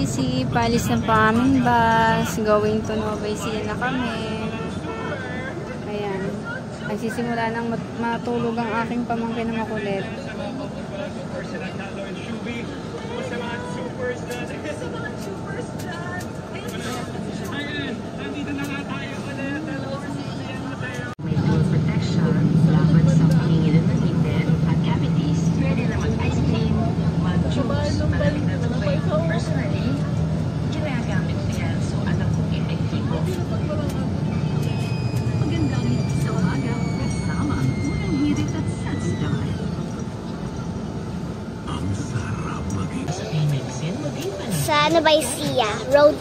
Sisi, palis na pa aming bus. Going to Nueva Ecija na kami. Ayan. Nagsisimula nang matulog ang aking pamangkin na makulit. Sa Nueva Ecija road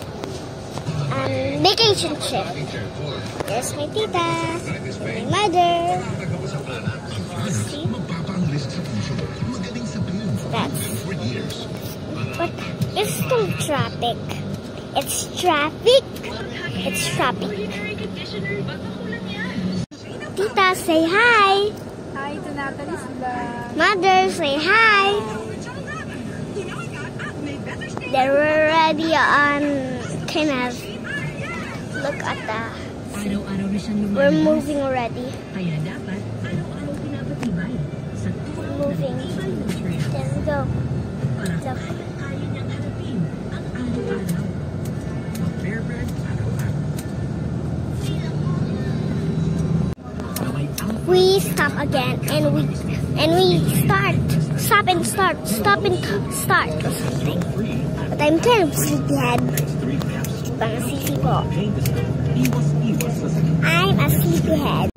vacation trip. There's my tita, my mother. See? That's. But it's still traffic. It's traffic. It's traffic. Tita, say hi. Hi to Natalie's vlog. Mother, say hi. They're already on kind of look at the. We're moving already. Moving. There we go. So. We stop again and we stop and start or something. But I'm kind of sleepyhead. Mga sisi po. I'm a sleepyhead.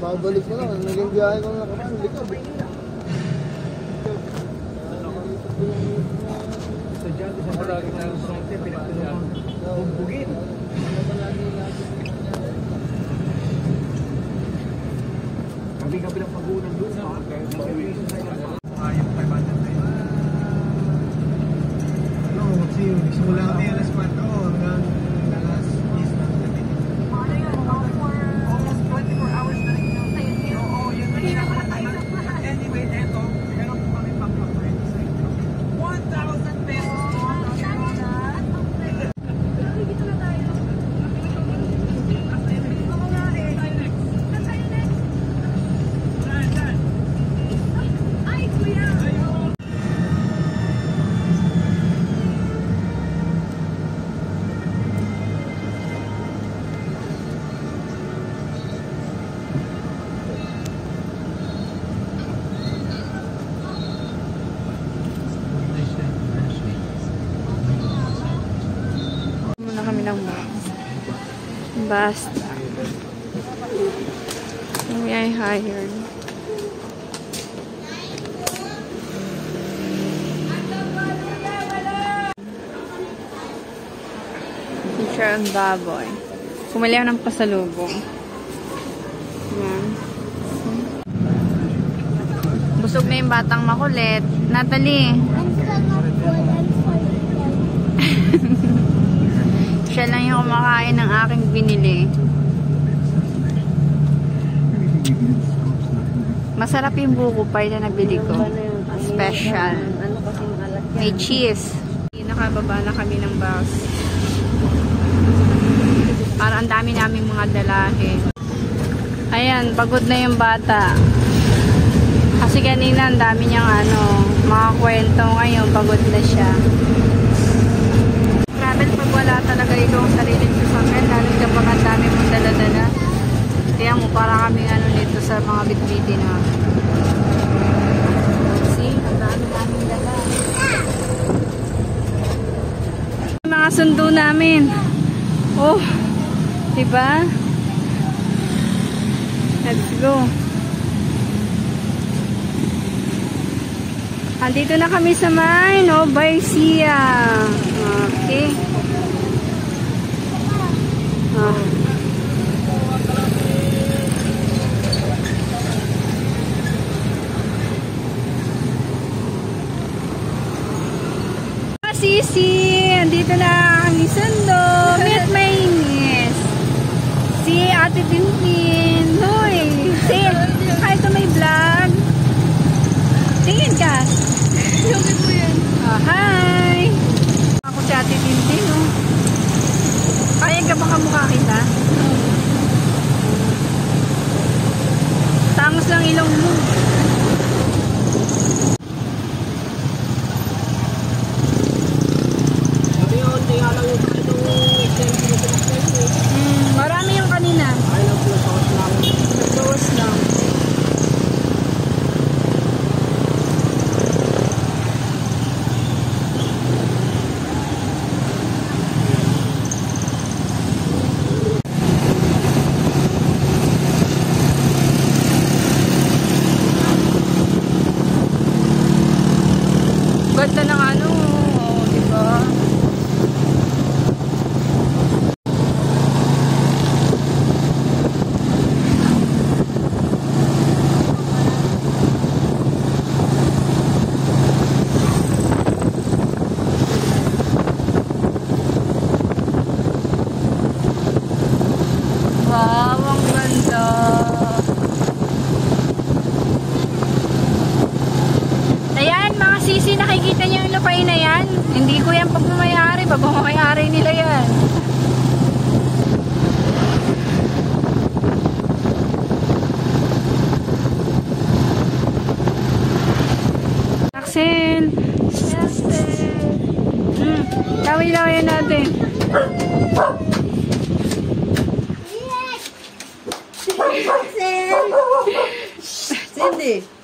Babalik mo lang, naging biyahe ko na naman, likod. Estudyante sa palagi na yung sante, pinagtulungan. Bugin. Kami lang pag-uunang doon sa ayun, 500 na yun. Ano, simula kami alas 4 hanggang alas 10 na natin. Almost 24 hours na rin yung sa'yo niyo. Oo, yun na yun. Anyway, eto, meron po kami pang-upgrade sa inyo. 1,000 pesos. Kami ng basta. Maybe I hired. Teacher ang baboy. Pumili ako ng pasalubong. Yan. Busog na yung batang makulit. Natalie. Siya lang yung kumakain ng aking binili. Masarap yung buko pie na nabili ko. Special. May cheese. Nakababa na kami ng bus. Para ang dami naming mga dalahe. Ayan, pagod na yung bata. Kasi kanina ang dami niyang mga kwento. Ngayon, pagod na siya. Pag wala talaga ikaw ang sariling sasakyan, lalo kapag ang dami mong dala-dala. Kaya mo, para kami nito sa mga bitbitin na. See, ang dami-daming dala. Mga sundo namin. Oh, diba? Let's go. Andito na kami sa Nueva Ecija. Okay. Sisi, andito na kami sundo. Meet my niece. Si Ate Tintin. Hoy, say hi to my vlog. Tingin ka. Yung ito yan. Hi. ilong mo. Marami yung kanina. Bawas lang. Ganda ng ano, oh, diba? Wow, ang ganda. Ayan, mga sisi, nakikita niyo yung lupain na yan? Hindi ko yan pagmamayari. Pagmamayari nila yan. Axel! Laway-lawayan natin. Cindy.